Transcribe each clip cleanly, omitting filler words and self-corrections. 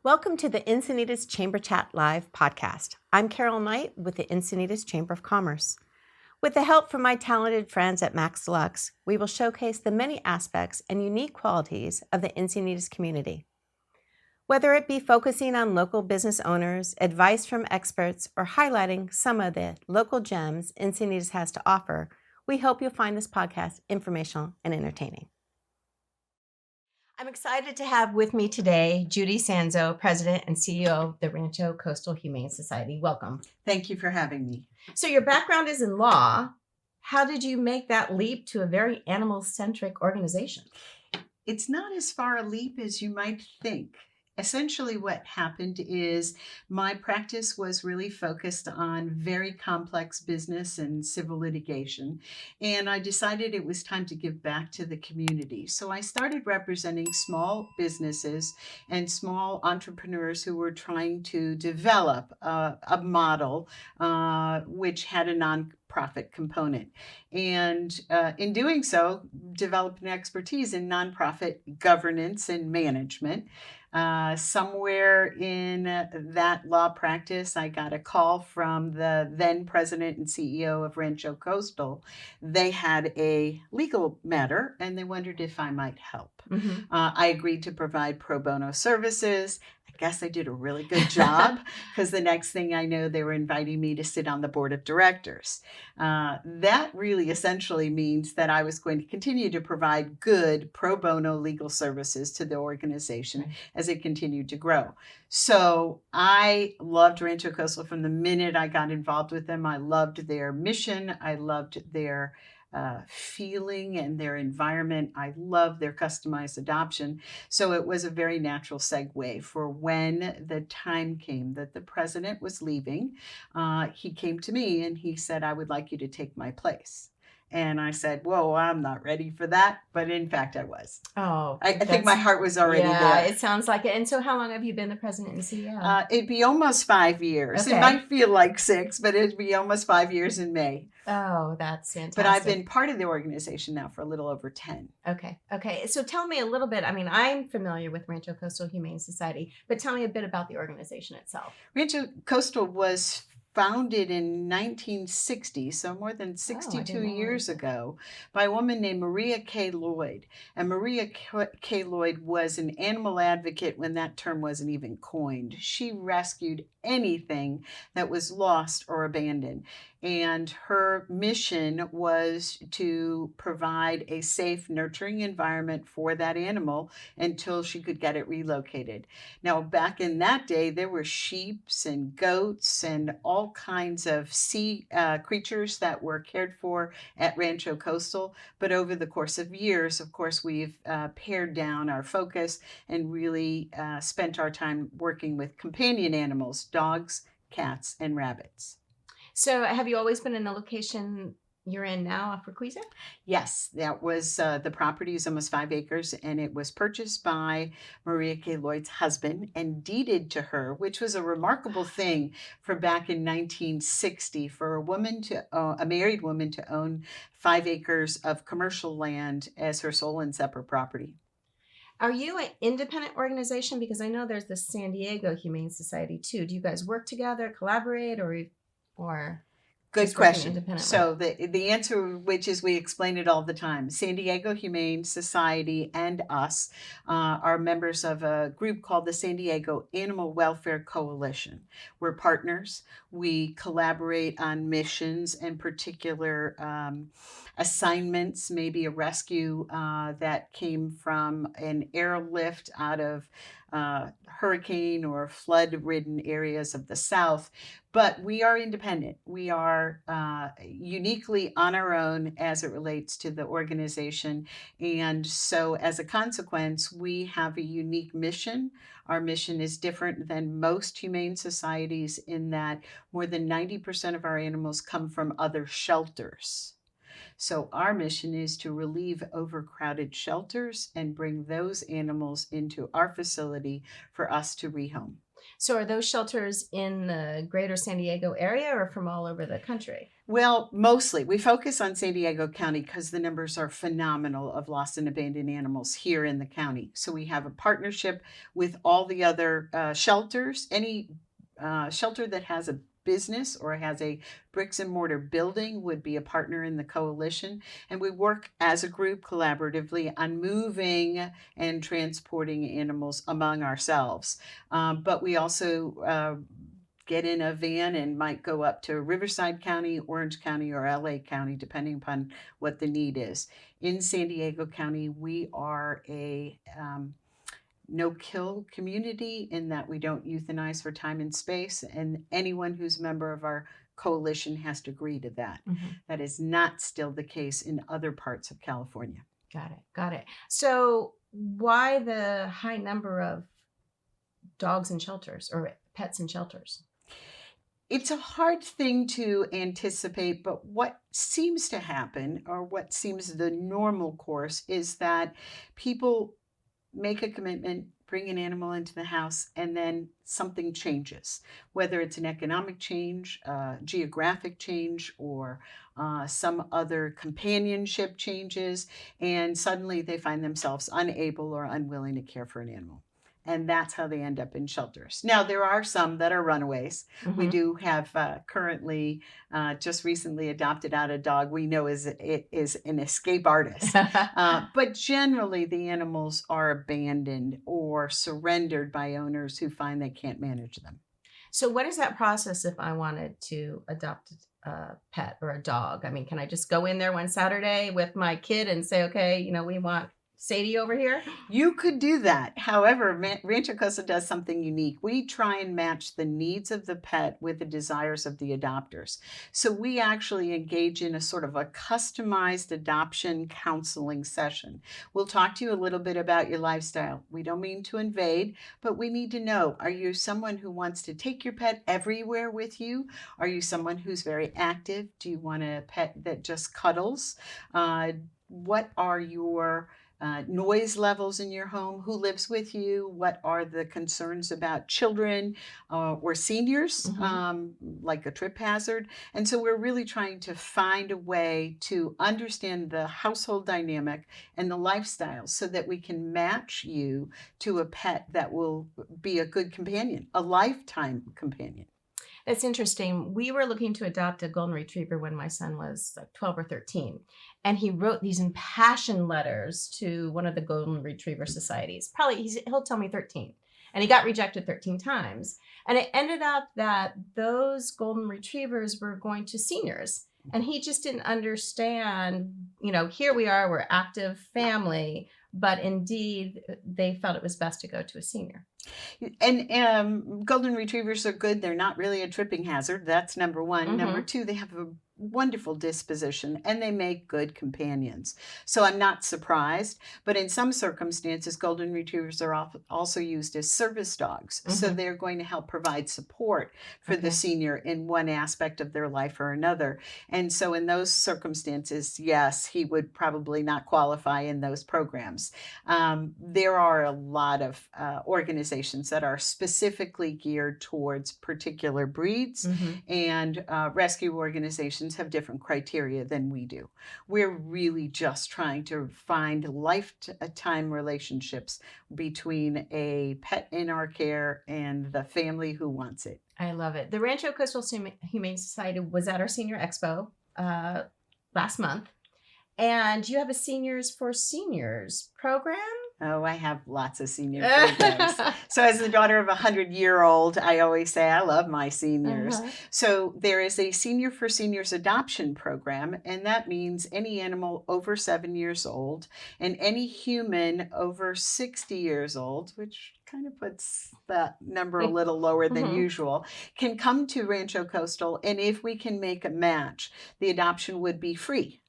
Welcome to the Encinitas Chamber Chat Live podcast. I'm Carol Knight with the Encinitas Chamber of Commerce. With the help from my talented friends at Max Deluxe, we will showcase the many aspects and unique qualities of the Encinitas community. Whether it be focusing on local business owners, advice from experts, or highlighting some of the local gems Encinitas has to offer, we hope you'll find this podcast informational and entertaining. I'm excited to have with me today Judi Sanzo, President and CEO of the Rancho Coastal Humane Society. Welcome. Thank you for having me. So your background is in law. How did you make that leap to a very animal-centric organization? It's not as far a leap as you might think. Essentially, what happened is my practice was really focused on very complex business and civil litigation, and I decided it was time to give back to the community. So I started representing small businesses and small entrepreneurs who were trying to develop a model which had a nonprofit component. And in doing so, developed an expertise in nonprofit governance and management. Somewhere in that law practice, I got a call from the then president and CEO of Rancho Coastal. They had a legal matter and they wondered if I might help. Mm-hmm. I agreed to provide pro bono services. I guess I did a really good job because the next thing I know, they were inviting me to sit on the board of directors. That really essentially means that I was going to continue to provide good pro bono legal services to the organization as it continued to grow. So I loved Rancho Coastal from the minute I got involved with them. I loved their mission. I loved their feeling and their environment. I love their customized adoption. So it was a very natural segue for when the time came that the president was leaving. He came to me and he said, I would like you to take my place. And I said, whoa, I'm not ready for that. But in fact, I was. Oh, I think my heart was already there. It sounds like it. And so how long have you been the president and CEO? It'd be almost 5 years. Okay. It might feel like 6, but it'd be almost 5 years in May. Oh, that's fantastic. But I've been part of the organization now for a little over 10. Okay. So tell me a little bit. I mean, I'm familiar with Rancho Coastal Humane Society, but tell me a bit about the organization itself. Rancho Coastal was founded in 1960, so more than 62 years ago, by a woman named Maria K. Lloyd. And Maria K. Lloyd was an animal advocate when that term wasn't even coined. She rescued anything that was lost or abandoned. And her mission was to provide a safe, nurturing environment for that animal until she could get it relocated. Now, back in that day, there were sheep and goats and all kinds of sea creatures that were cared for at Rancho Coastal. But over the course of years, of course, we've pared down our focus and really spent our time working with companion animals, dogs, cats, and rabbits. So have you always been in the location you're in now off Requisa? Yes, that was the property is almost 5 acres, and it was purchased by Maria K. Lloyd's husband and deeded to her, which was a remarkable thing for back in 1960 for a married woman to own 5 acres of commercial land as her sole and separate property. Are you an independent organization? Because I know there's the San Diego Humane Society too. Do you guys work together, collaborate, or Good question. So the answer, which is we explain it all the time, San Diego Humane Society and us are members of a group called the San Diego Animal Welfare Coalition. We're partners. We collaborate on missions and particular assignments, maybe a rescue that came from an airlift out of hurricane or flood-ridden areas of the South. But we are independent. We are uniquely on our own as it relates to the organization. And so as a consequence, we have a unique mission. Our mission is different than most humane societies in that more than 90% of our animals come from other shelters. So our mission is to relieve overcrowded shelters and bring those animals into our facility for us to rehome. So are those shelters in the greater San Diego area or from all over the country? Well, mostly. We focus on San Diego County because the numbers are phenomenal of lost and abandoned animals here in the county. So we have a partnership with all the other shelters. Any shelter that has a business or has a bricks and mortar building would be a partner in the coalition. And we work as a group collaboratively on moving and transporting animals among ourselves. But we also get in a van and might go up to Riverside County, Orange County, or LA County, depending upon what the need is. In San Diego County, we are a no-kill community in that we don't euthanize for time and space, and anyone who's a member of our coalition has to agree to that. Mm-hmm. That is not still the case in other parts of California. Got it. So why the high number of dogs in shelters or pets in shelters? It's a hard thing to anticipate, but what seems to happen, or what seems the normal course, is that people make a commitment, bring an animal into the house, and then something changes, whether it's an economic change, geographic change, or some other companionship changes, and suddenly they find themselves unable or unwilling to care for an animal. And that's how they end up in shelters. Now, there are some that are runaways. Mm-hmm. We do have currently just recently adopted out a dog we know is an escape artist. But generally, the animals are abandoned or surrendered by owners who find they can't manage them. So what is that process if I wanted to adopt a pet or a dog? I mean, can I just go in there one Saturday with my kid and say, okay, we want Sadie over here? You could do that. However, Rancho Coastal does something unique. We try and match the needs of the pet with the desires of the adopters. So we actually engage in a sort of a customized adoption counseling session. We'll talk to you a little bit about your lifestyle. We don't mean to invade, but we need to know, are you someone who wants to take your pet everywhere with you? Are you someone who's very active? Do you want a pet that just cuddles? What are your noise levels in your home? Who lives with you? What are the concerns about children or seniors, like a trip hazard? And so we're really trying to find a way to understand the household dynamic and the lifestyle so that we can match you to a pet that will be a good companion, a lifetime companion. That's interesting. We were looking to adopt a golden retriever when my son was like 12 or 13. And he wrote these impassioned letters to one of the golden retriever societies. Probably, he'll tell me 13. And he got rejected 13 times. And it ended up that those golden retrievers were going to seniors. And he just didn't understand, here we are, we're active family. But indeed, they felt it was best to go to a senior. And golden retrievers are good. They're not really a tripping hazard. That's number one. Mm-hmm. Number two, they have a wonderful disposition and they make good companions. So I'm not surprised, but in some circumstances, golden retrievers are also used as service dogs. Mm-hmm. So they're going to help provide support for the senior in one aspect of their life or another. And so in those circumstances, yes, he would probably not qualify in those programs. There are a lot of organizations that are specifically geared towards particular breeds, and rescue organizations have different criteria than we do. We're really just trying to find lifetime relationships between a pet in our care and the family who wants it. I love it. The Rancho Coastal Humane Society was at our Senior Expo last month. And you have a Seniors for Seniors program? Oh, I have lots of senior programs. So as the daughter of a 100-year-old, I always say I love my seniors. So there is a Senior for Seniors adoption program, and that means any animal over 7 years old and any human over 60 years old, which kind of puts that number a little lower than usual, can come to Rancho Coastal, and if we can make a match, the adoption would be free.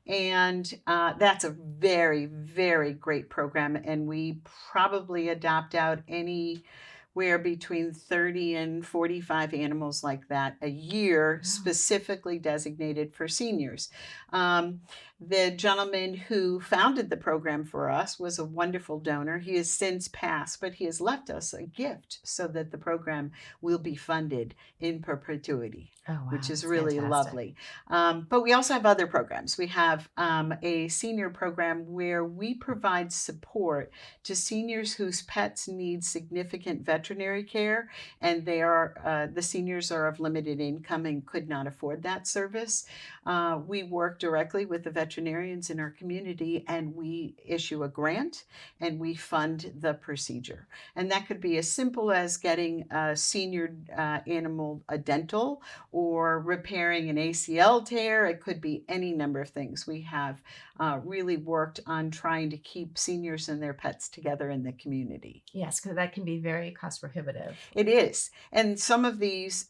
And that's a very, very great program. And we probably adopt out anywhere between 30 and 45 animals like that a year, specifically designated for seniors. The gentleman who founded the program for us was a wonderful donor. He has since passed, but he has left us a gift so that the program will be funded in perpetuity. Oh, wow. Which is That's really fantastic. lovely. But we also have other programs. We have a senior program where we provide support to seniors whose pets need significant veterinary care, and the seniors are of limited income and could not afford that service. We work directly with the veterinarians in our community, and we issue a grant and we fund the procedure. And that could be as simple as getting a senior animal a dental or repairing an ACL tear. It could be any number of things. We have really worked on trying to keep seniors and their pets together in the community. Yes, because that can be very cost prohibitive. It is. And some of the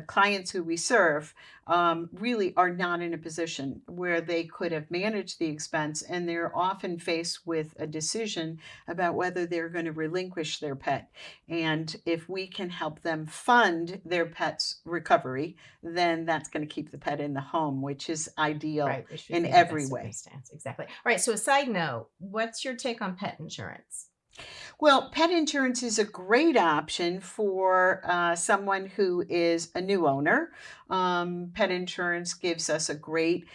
clients who we serve really are not in a position where they could have managed the expense, and they're often faced with a decision about whether they're going to relinquish their pet. And if we can help them fund their pet's recovery, then that's going to keep the pet in the home, which is ideal in every way. Exactly. All right. So a side note, what's your take on pet insurance? Well, pet insurance is a great option for someone who is a new owner. Pet insurance gives us a great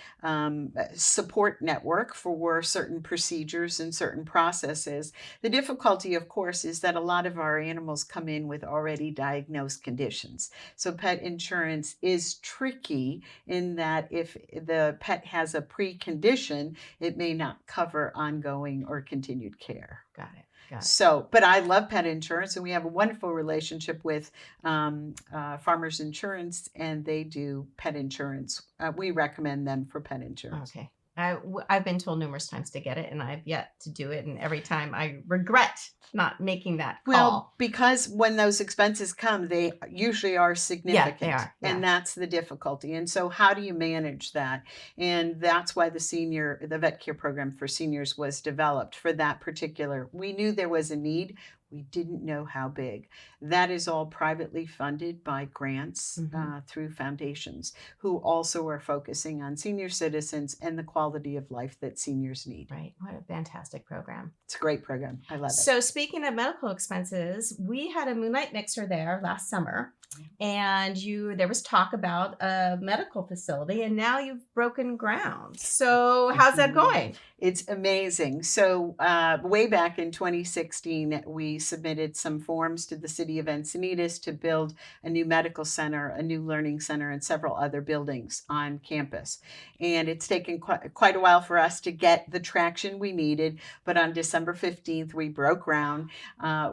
support network for certain procedures and certain processes. The difficulty, of course, is that a lot of our animals come in with already diagnosed conditions. So pet insurance is tricky in that if the pet has a precondition, it may not cover ongoing or continued care. Got it. So, but I love pet insurance, and we have a wonderful relationship with Farmers Insurance, and they do pet insurance. We recommend them for pet insurance. Okay. I've been told numerous times to get it, and I've yet to do it. And every time I regret not making that call. Well, because when those expenses come, they usually are significant. Yeah, they are. Yeah. And that's the difficulty. And so how do you manage that? And that's why the vet care program for seniors was developed for that particular. We knew there was a need. We didn't know how big. That is all privately funded by grants through foundations who also are focusing on senior citizens and the quality of life that seniors need. Right. What a fantastic program. It's a great program. I love it. So speaking of medical expenses, we had a Moonlight Mixer there last summer, and there was talk about a medical facility, and now you've broken ground. So how's that going? It's amazing. So way back in 2016, we submitted some forms to the city of Encinitas to build a new medical center, a new learning center, and several other buildings on campus. And it's taken quite a while for us to get the traction we needed. But on December 15th, we broke ground.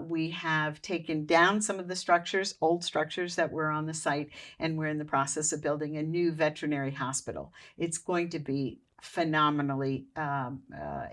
We have taken down some of the structures, old structures that were on the site, and we're in the process of building a new veterinary hospital. It's going to be phenomenally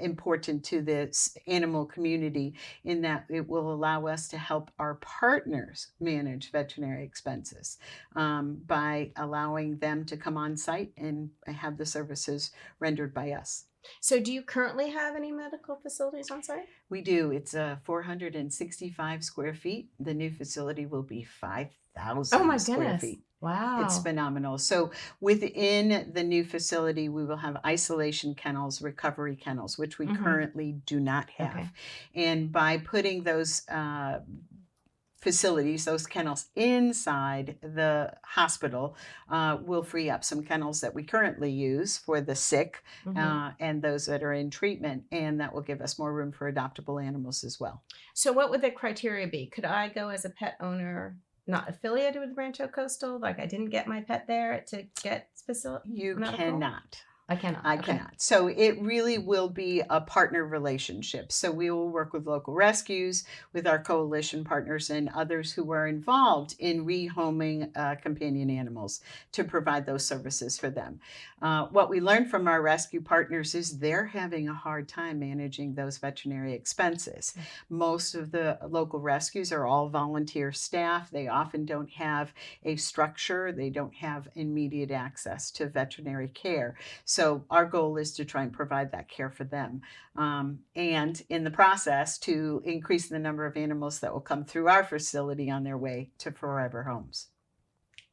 important to this animal community in that it will allow us to help our partners manage veterinary expenses by allowing them to come on site and have the services rendered by us. So do you currently have any medical facilities on site? We do. It's 465 square feet. The new facility will be 5,000 square feet. Wow. It's phenomenal. So within the new facility, we will have isolation kennels, recovery kennels, which we currently do not have. Okay. And by putting those facilities, those kennels inside the hospital, will free up some kennels that we currently use for the sick and those that are in treatment, and that will give us more room for adoptable animals as well. So what would the criteria be? Could I go as a pet owner not affiliated with Rancho Coastal, like I didn't get my pet there to get facility? You cannot. I cannot. I cannot. So it really will be a partner relationship. So we will work with local rescues, with our coalition partners and others who are involved in rehoming companion animals to provide those services for them. What we learned from our rescue partners is they're having a hard time managing those veterinary expenses. Most of the local rescues are all volunteer staff. They often don't have a structure. They don't have immediate access to veterinary care. So our goal is to try and provide that care for them. And in the process, to increase the number of animals that will come through our facility on their way to forever homes.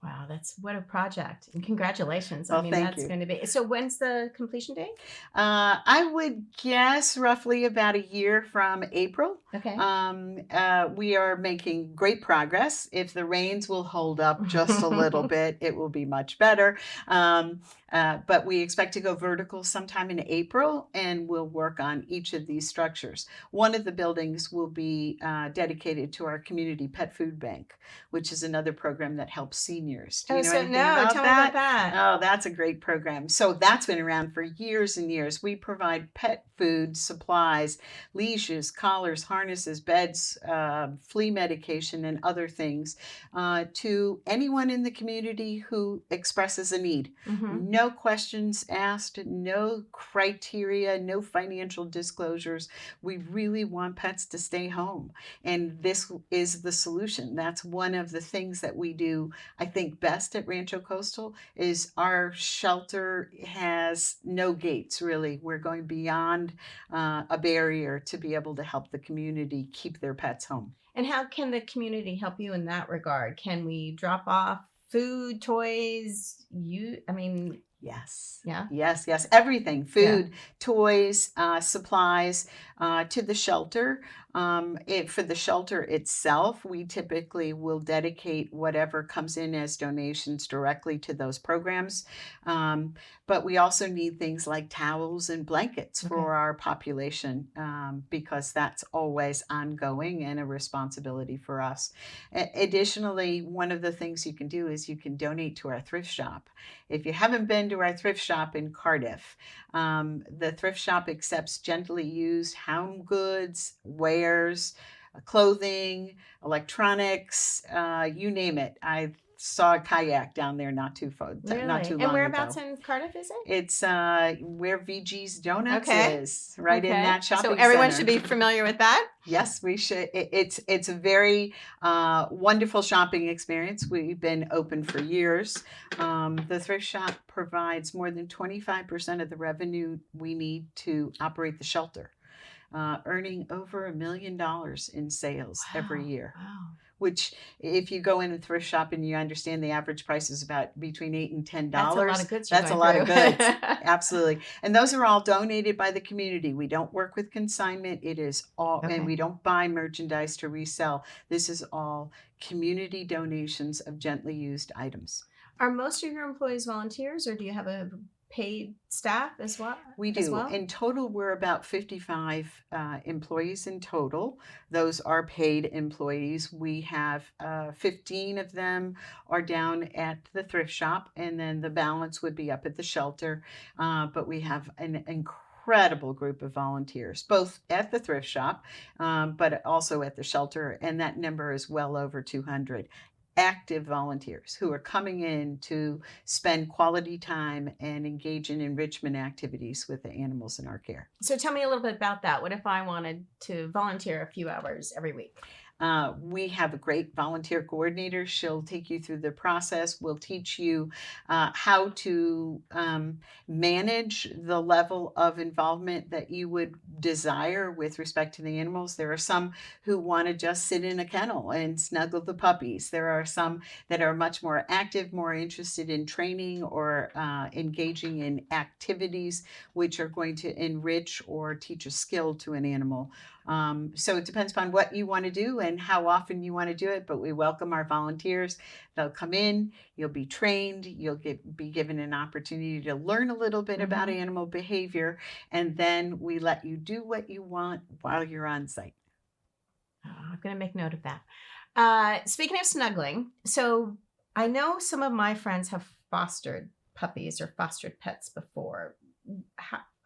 Wow, that's what a project. And congratulations. Well, I mean, thank that's you. going to be. So when's the completion date? I would guess roughly about a year from April. Okay. We are making great progress. If the rains will hold up just a little bit, it will be much better. But we expect to go vertical sometime in April, and we'll work on each of these structures. One of the buildings will be dedicated to our community pet food bank, which is another program that helps seniors. Do you know anything about tell that? me about that. Oh, that's a great program. So that's been around for years and years. We provide pet food, supplies, leashes, collars, harnesses, beds, flea medication, and other things to anyone in the community who expresses a need. No questions asked, no criteria, no financial disclosures. We really want pets to stay home. And this is the solution. That's one of the things that we do, I think, best at Rancho Coastal is our shelter has no gates, really. We're going beyond a barrier to be able to help the community keep their pets home. And how can the community help you in that regard? Can we drop off food, toys? Yes. Yeah. Yes. Everything. Food, toys, supplies to the shelter. For the shelter itself, we typically will dedicate whatever comes in as donations directly to those programs. But we also need things like towels and blankets for our population because that's always ongoing and a responsibility for us. Additionally, one of the things you can do is you can donate to our thrift shop. If you haven't been to our thrift shop in Cardiff, the thrift shop accepts gently used home goods, wares, clothing, electronics, you name it. I saw a kayak down there not too long ago. And whereabouts in Cardiff is it? It's where VG's Donuts is, right in that shopping center. So everyone should be familiar with that? Yes, we should. It's a very wonderful shopping experience. We've been open for years. The thrift shop provides more than 25% of the revenue we need to operate the shelter, earning over $1 million in sales every year. Wow. Which, if you go in a thrift shop and you understand the average price is about between $8 and $10, that's a lot of goods. That's a lot of goods. Absolutely. And those are all donated by the community. We don't work with consignment. It is all, and we don't buy merchandise to resell. This is all community donations of gently used items. Are most of your employees volunteers, or do you have a paid staff as well? We do. In total, we're about 55 employees in total. Those are paid employees. We have 15 of them are down at the thrift shop, and then the balance would be up at the shelter. But we have an incredible group of volunteers, both at the thrift shop, but also at the shelter, and that number is well over 200. Active volunteers who are coming in to spend quality time and engage in enrichment activities with the animals in our care. So tell me a little bit about that. What if I wanted to volunteer a few hours every week? We have a great volunteer coordinator. She'll take you through the process. We'll teach you how to manage the level of involvement that you would desire with respect to the animals. There are some who want to just sit in a kennel and snuggle the puppies. There are some that are much more active, more interested in training or engaging in activities which are going to enrich or teach a skill to an animal. So it depends upon what you want to do and how often you want to do it, but we welcome our volunteers. They'll come in, you'll be trained, you'll be given an opportunity to learn a little bit about animal behavior, and then we let you do what you want while you're on site. I'm going to make note of that. Speaking of snuggling, so I know some of my friends have fostered puppies or fostered pets before.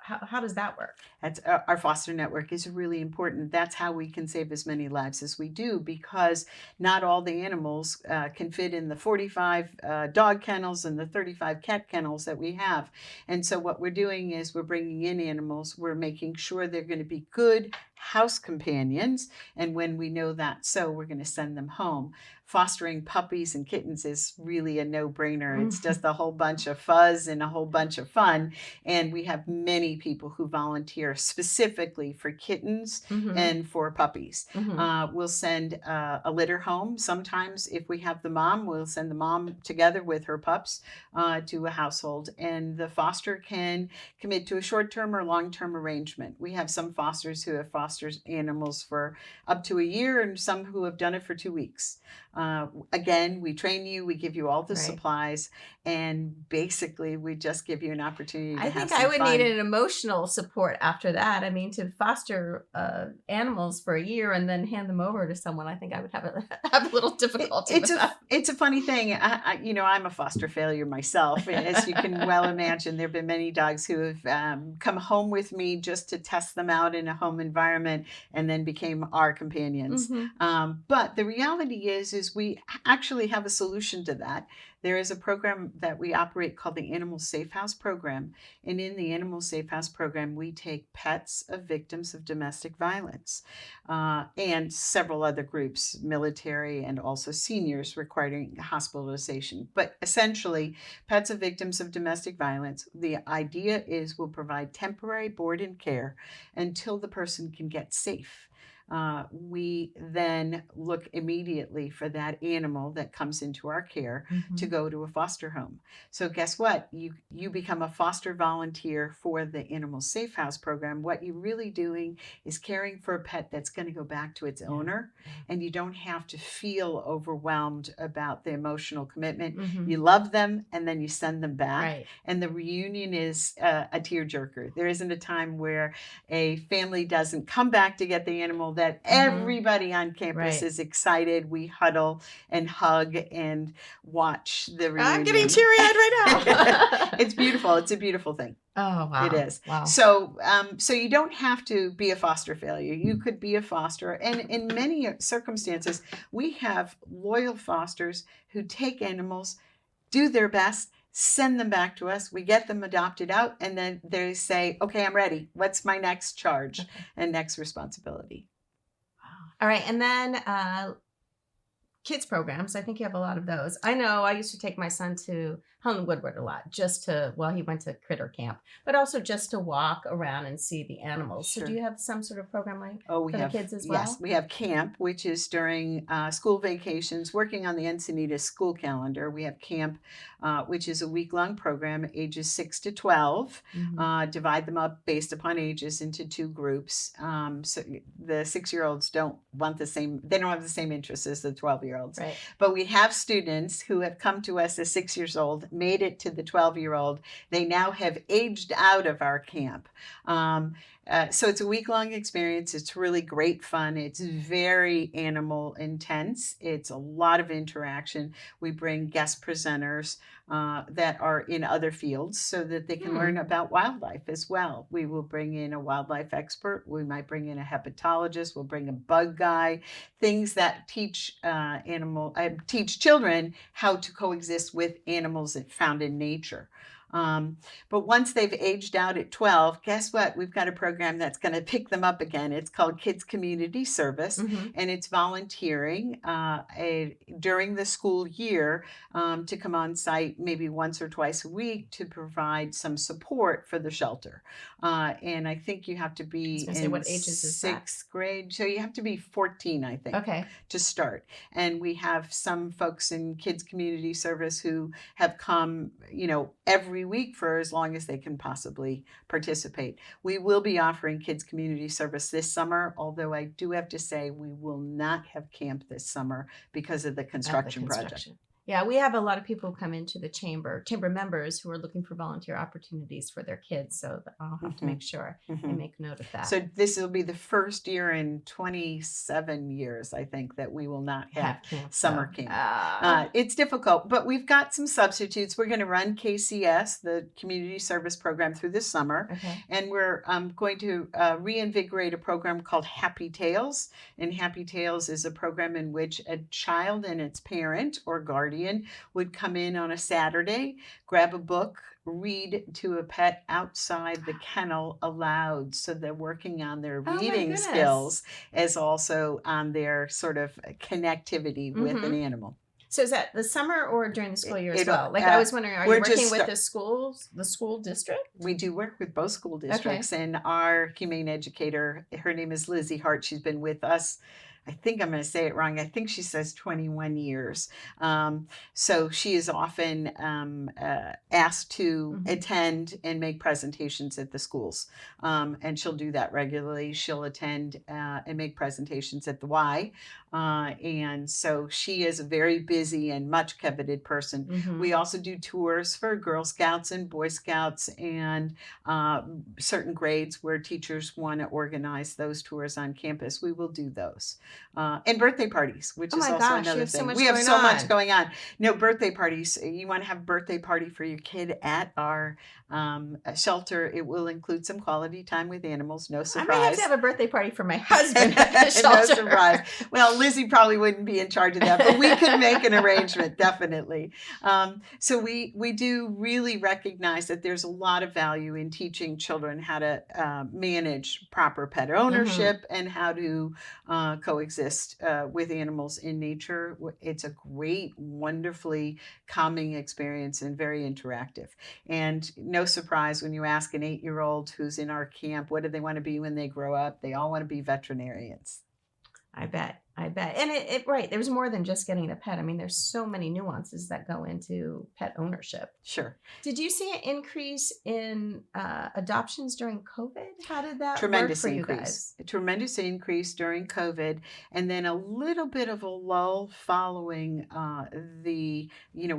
How does that work? That's our foster network is really important. That's how we can save as many lives as we do, because not all the animals can fit in the 45 dog kennels and the 35 cat kennels that we have. And so what we're doing is we're bringing in animals. We're making sure they're going to be good, house companions. And when we know that, so we're going to send them home. Fostering puppies and kittens is really a no-brainer. It's just a whole bunch of fuzz and a whole bunch of fun. And we have many people who volunteer specifically for kittens and for puppies. We'll send a litter home. Sometimes if we have the mom, we'll send the mom together with her pups to a household. And the foster can commit to a short-term or long-term arrangement. We have some fosters who have fostered animals for up to a year and some who have done it for 2 weeks. Again, we train you, we give you all the supplies, and basically we just give you an opportunity to have some fun. I think I would need an emotional support after that. I mean, to foster animals for a year and then hand them over to someone, I think I would have a little difficulty with that. It's a funny thing. I'm a foster failure myself. As you can well imagine, there have been many dogs who have come home with me just to test them out in a home environment and then became our companions. But the reality is we actually have a solution to that. There is a program that we operate called the Animal Safe House Program. And in the Animal Safe House Program, we take pets of victims of domestic violence and several other groups, military and also seniors requiring hospitalization. But essentially, pets of victims of domestic violence, the idea is we'll provide temporary board and care until the person can get safe. We then look immediately for that animal that comes into our care to go to a foster home. So guess what? You become a foster volunteer for the Animal Safe House Program. What you're really doing is caring for a pet that's going to go back to its owner, and you don't have to feel overwhelmed about the emotional commitment. You love them, and then you send them back. And the reunion is a tearjerker. There isn't a time where a family doesn't come back to get the animal that everybody on campus is excited. We huddle and hug and watch the reunion. I'm getting teary-eyed right now. It's beautiful. It's a beautiful thing. Oh, wow. It is. Wow. So you don't have to be a foster failure. You could be a foster. And in many circumstances, we have loyal fosters who take animals, do their best, send them back to us. We get them adopted out, and then they say, okay, I'm ready. What's my next charge and next responsibility? All right. And then kids programs. I think you have a lot of those. I know I used to take my son to Helen Woodward a lot, he went to critter camp, but also just to walk around and see the animals. Sure. So do you have some sort of program for the kids as well? Yes, we have camp, which is during school vacations, working on the Encinitas school calendar. We have camp, which is a week-long program, ages 6 to 12. Divide them up based upon ages into 2 groups. So the 6-year-olds they don't have the same interests as the 12-year-olds. Right. But we have students who have come to us as 6 years old, made it to the 12-year-old. They now have aged out of our camp. So it's a week-long experience. It's really great fun. It's very animal intense. It's a lot of interaction. We bring guest presenters that are in other fields so that they can learn about wildlife as well. We will bring in a wildlife expert. We might bring in a hepatologist. We'll bring a bug guy, things that teach children how to coexist with animals that found in nature. But once they've aged out at 12, guess what? We've got a program that's going to pick them up again. It's called Kids Community Service, and it's volunteering during the school year to come on site maybe once or twice a week to provide some support for the shelter. And I think you have to be in what ages is that? 6th grade. So you have to be 14, I think, to start. And we have some folks in Kids Community Service who have come, every week for as long as they can possibly participate. We will be offering Kids Community Service this summer, although I do have to say we will not have camp this summer because of the construction project. Yeah, we have a lot of people who come into the chamber members who are looking for volunteer opportunities for their kids. So I'll have to make sure and make note of that. So this will be the first year in 27 years, I think, that we will not have summer camp. It's difficult, but we've got some substitutes. We're going to run KCS, the Community Service Program, through this summer. And we're going to reinvigorate a program called Happy Tales. And Happy Tales is a program in which a child and its parent or guardian would come in on a Saturday, grab a book, read to a pet outside the kennel allowed. So they're working on their Oh my reading goodness. skills as also on their sort of connectivity with an animal. So is that the summer or during the school year as It'll, well? Like I was wondering, are you we're working just with the school district? We do work with both school districts, and our humane educator, her name is Lizzie Hart. She's been with us, I think I'm going to say it wrong. I think she says 21 years. So she is often asked to attend and make presentations at the schools. And she'll do that regularly. She'll attend and make presentations at the Y. And so she is a very busy and much coveted person. We also do tours for Girl Scouts and Boy Scouts and certain grades where teachers want to organize those tours on campus. We will do those. And birthday parties, which is also another thing. We have so much going on. No, birthday parties. You want to have a birthday party for your kid at our shelter. It will include some quality time with animals. No surprise. I may have to have a birthday party for my husband at the shelter. No surprise. Well, Lizzie probably wouldn't be in charge of that, but we could make an arrangement, definitely. So we do really recognize that there's a lot of value in teaching children how to manage proper pet ownership and how to coexist with animals in nature. It's a great, wonderfully calming experience and very interactive. And no surprise when you ask an 8-year-old who's in our camp, what do they want to be when they grow up? They all want to be veterinarians. I bet. And right. There's more than just getting a pet. I mean, there's so many nuances that go into pet ownership. Sure. Did you see an increase in adoptions during COVID? How did that Tremendous work for increase. you guys? A tremendous increase during COVID, and then a little bit of a lull following we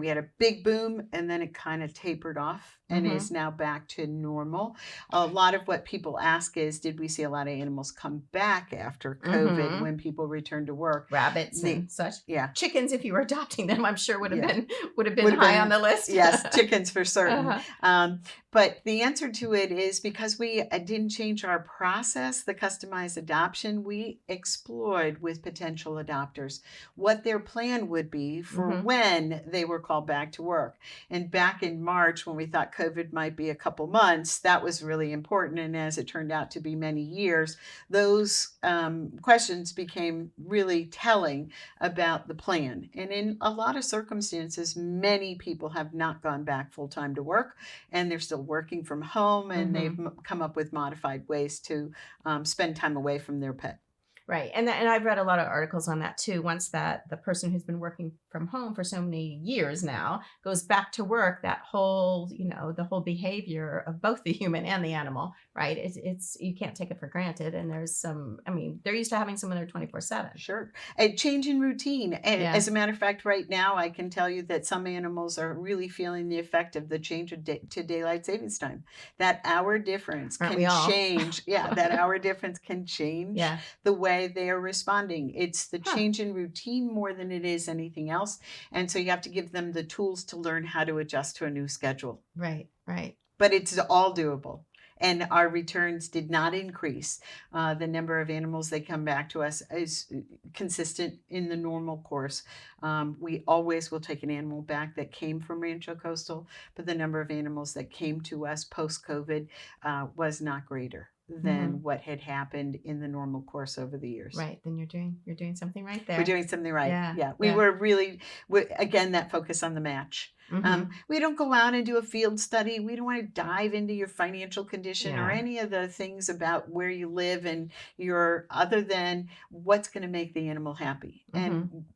had a big boom, and then it kind of tapered off and is now back to normal. A lot of what people ask is, did we see a lot of animals come back after COVID when people returned to work? Rabbits and such. Yeah. Chickens, if you were adopting them, I'm sure would have been high on the list. Yes, chickens for certain. But the answer to it is because we didn't change our process, the customized adoption, we explored with potential adopters what their plan would be for when they were called back to work. And back in March, when we thought COVID might be a couple months, that was really important. And as it turned out to be many years, those questions became really telling about the plan. And in a lot of circumstances, many people have not gone back full-time to work, and they're still working from home, and they've come up with modified ways to spend time away from their pet. Right. And I've read a lot of articles on that too. Once that the person who's been working from home for so many years now goes back to work, that whole, the whole behavior of both the human and the animal, right? It's you can't take it for granted. And there's they're used to having someone there 24/7. Sure. A change in routine. And as a matter of fact, right now, I can tell you that some animals are really feeling the effect of the change to daylight savings time. That hour difference can change. That hour difference can change the way they are responding. It's the change in routine more than it is anything else. And so you have to give them the tools to learn how to adjust to a new schedule. Right. But it's all doable. And our returns did not increase. The number of animals that come back to us is consistent in the normal course. We always will take an animal back that came from Rancho Coastal, but the number of animals that came to us post-COVID was not greater than what had happened in the normal course over the years. Right. Then you're doing something right there. We're doing something right. Yeah. We were really, again, that focus on the match. We don't go out and do a field study. We don't want to dive into your financial condition or any of the things about where you live and other than what's going to make the animal happy. And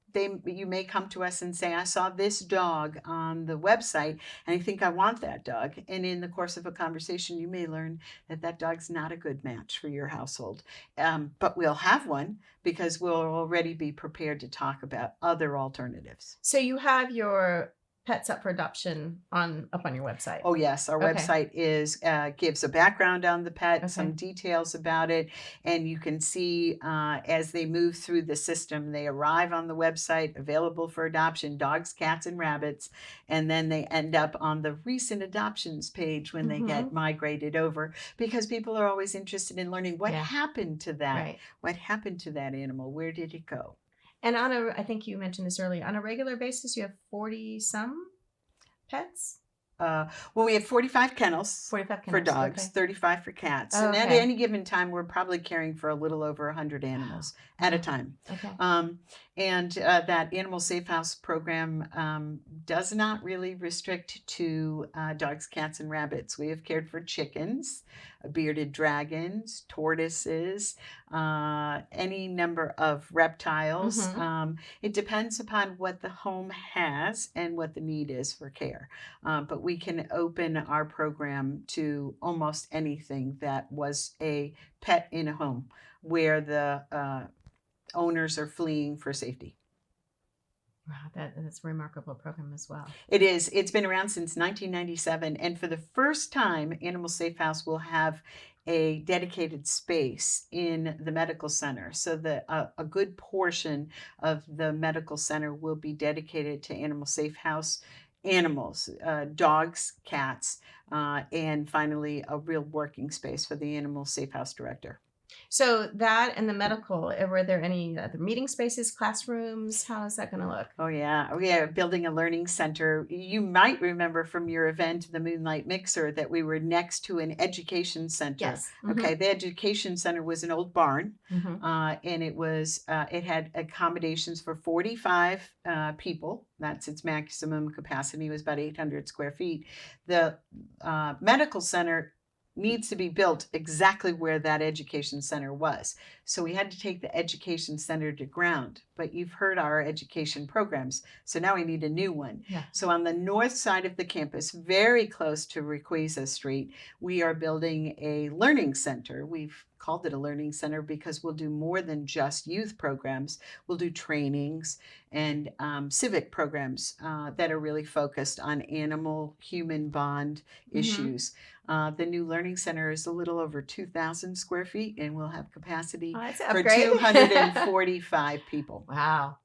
you may come to us and say, I saw this dog on the website and I think I want that dog. And in the course of a conversation, you may learn that dog's not a good match for your household. But we'll have one because we'll already be prepared to talk about other alternatives. So you have your pets up for adoption up on your website? Oh yes, our website gives a background on the pet, some details about it, and you can see as they move through the system, they arrive on the website, available for adoption, dogs, cats, and rabbits, and then they end up on the recent adoptions page when they get migrated over, because people are always interested in learning what happened to that, what happened to that animal, where did it go? And I think you mentioned this earlier, on a regular basis, you have 40 some pets? well, we have 45 kennels. 45 for kennels, dogs, okay. 35 for cats. Oh, And at okay. any given time, we're probably caring for a little over 100 animals at a time. Okay. And that Animal Safe House program does not really restrict to dogs, cats, and rabbits. We have cared for chickens, bearded dragons, tortoises, any number of reptiles. It depends upon what the home has and what the need is for care. But we can open our program to almost anything that was a pet in a home where the owners are fleeing for safety. Wow, that's a remarkable program as well. It is. It's been around since 1997. And for the first time, Animal Safe House will have a dedicated space in the medical center. So a good portion of the medical center will be dedicated to Animal Safe House animals, dogs, cats, and finally a real working space for the Animal Safe House director. So that and the medical, were there any other meeting spaces, classrooms? How is that going to look? Oh, yeah. We are building a learning center. You might remember from your event, the Moonlight Mixer, that we were next to an education center. Yes. Okay. The education center was an old barn, Mm-hmm. and it had accommodations for 45 people. That's its maximum capacity. It was about 800 square feet. The medical center needs to be built exactly where that education center was. So we had to take the education center to ground. But you've heard our education programs. So now we need a new one. Yeah. So on the north side of the campus, very close to Requesa Street, we are building a learning center. We've called it a learning center because we'll do more than just youth programs. We'll do trainings and civic programs that are really focused on animal-human bond issues. The new learning center is a little over 2,000 square feet, and we'll have capacity for 245 people. Wow.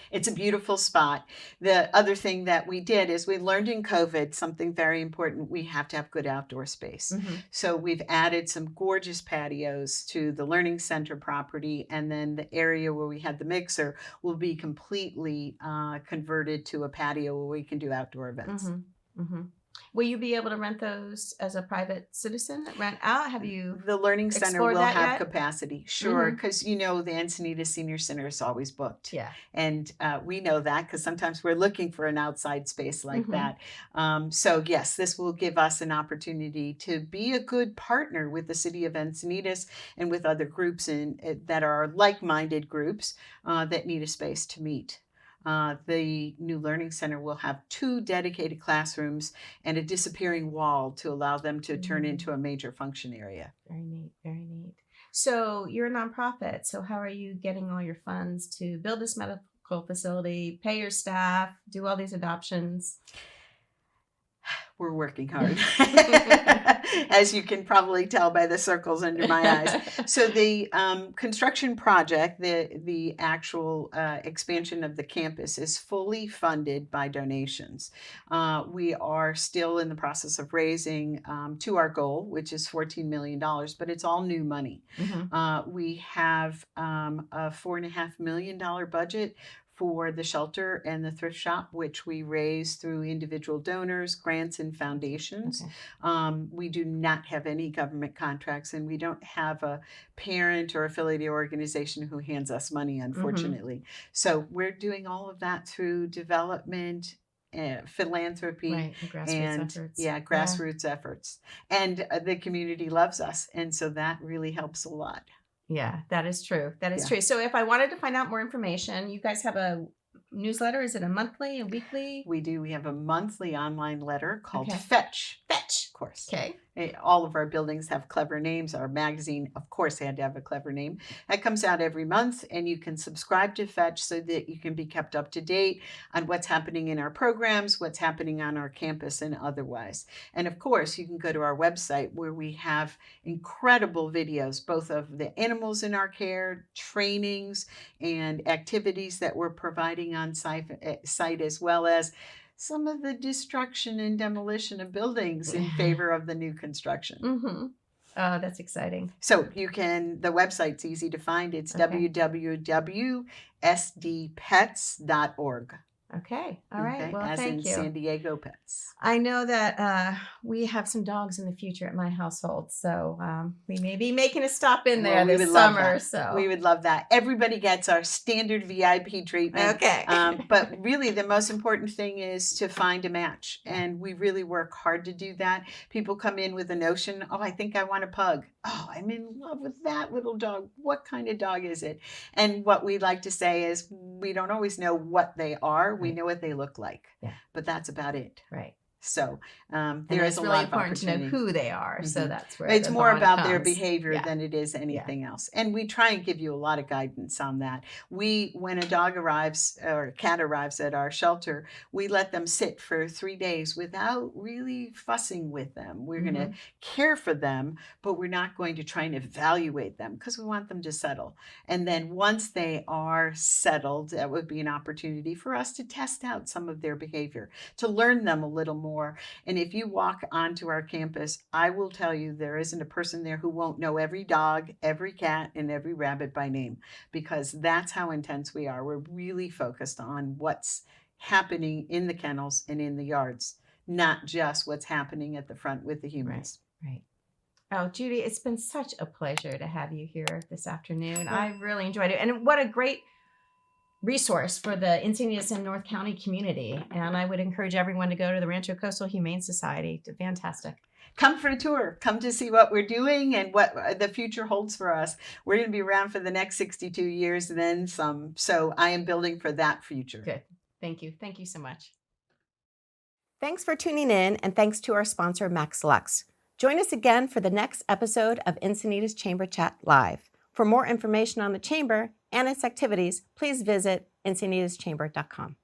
It's a beautiful spot. The other thing that we did is we learned in COVID something very important. We have to have good outdoor space. So we've added some gorgeous patios to the learning center property, and then the area where we had the mixer will be completely converted to a patio where we can do outdoor events. Will you be able to rent those as a private citizen? Rent out? Have you The learning center explored will that have yet? capacity, sure, because the Encinitas Senior Center is always booked. Yeah. And we know that because sometimes we're looking for an outside space like that. So yes, this will give us an opportunity to be a good partner with the city of Encinitas and with other groups that are like-minded groups that need a space to meet. The new learning center will have 2 dedicated classrooms and a disappearing wall to allow them to turn into a major function area. Very neat, very neat. So you're a nonprofit. So how are you getting all your funds to build this medical facility, pay your staff, do all these adoptions? We're working hard, as you can probably tell by the circles under my eyes. So the construction project, the actual expansion of the campus is fully funded by donations. We are still in the process of raising to our goal, which is $14 million, but it's all new money. We have a $4.5 million budget for the shelter and the thrift shop, which we raise through individual donors, grants, and foundations. We do not have any government contracts, and we don't have a parent or affiliated organization who hands us money, unfortunately. So we're doing all of that through development, philanthropy, grassroots efforts. And the community loves us, and so that really helps a lot. Yeah, that is true. That is true. So if I wanted to find out more information, you guys have a newsletter. Is it a monthly, a weekly? We do. We have a monthly online letter called Fetch. Fetch. Of course. Okay. All of our buildings have clever names. Our magazine, of course, had to have a clever name. That comes out every month, and you can subscribe to Fetch so that you can be kept up to date on what's happening in our programs, what's happening on our campus, and otherwise. And of course, you can go to our website where we have incredible videos, both of the animals in our care, trainings, and activities that we're providing on site, as well as some of the destruction and demolition of buildings in favor of the new construction. Oh, that's exciting. So the website's easy to find. It's www.sdpets.org. Okay. All right. Okay, Well, as thank in you. San Diego Pets. I know that we have some dogs in the future at my household, so we may be making a stop in there Well, we this would love summer. that. So We would love that. Everybody gets our standard VIP treatment. okay. But really, the most important thing is to find a match. Yeah. And we really work hard to do that. People come in with a notion, oh, I think I want a pug. Oh, I'm in love with that little dog. What kind of dog is it? And what we like to say is we don't always know what they are. We Right. know what they look like. Yeah. But that's about it. Right. So And there is it's a really lot of important to know opportunity. who they are. So Mhm. that's where It's the more bond about their comes. behavior Yeah. than it is anything else. And we try and give you a lot of guidance on that. When a dog arrives or a cat arrives at our shelter, we let them sit for 3 days without really fussing with them. We're going to care for them, but we're not going to try and evaluate them because we want them to settle. And then once they are settled, that would be an opportunity for us to test out some of their behavior, to learn them a little more. And if you walk onto our campus, I will tell you there isn't a person there who won't know every dog, every cat, and every rabbit by name, because that's how intense we are. We're really focused on what's happening in the kennels and in the yards, not just what's happening at the front with the humans. Right. Oh, Judi, it's been such a pleasure to have you here this afternoon. I really enjoyed it. And what a great resource for the Encinitas and North County community. And I would encourage everyone to go to the Rancho Coastal Humane Society. It's fantastic. Come for a tour. Come to see what we're doing and what the future holds for us. We're going to be around for the next 62 years, then some. So I am building for that future. Good. Thank you. Thank you so much. Thanks for tuning in, and thanks to our sponsor, Max Lux. Join us again for the next episode of Encinitas Chamber Chat Live. For more information on the Chamber and its activities, please visit encinidaschamber.com.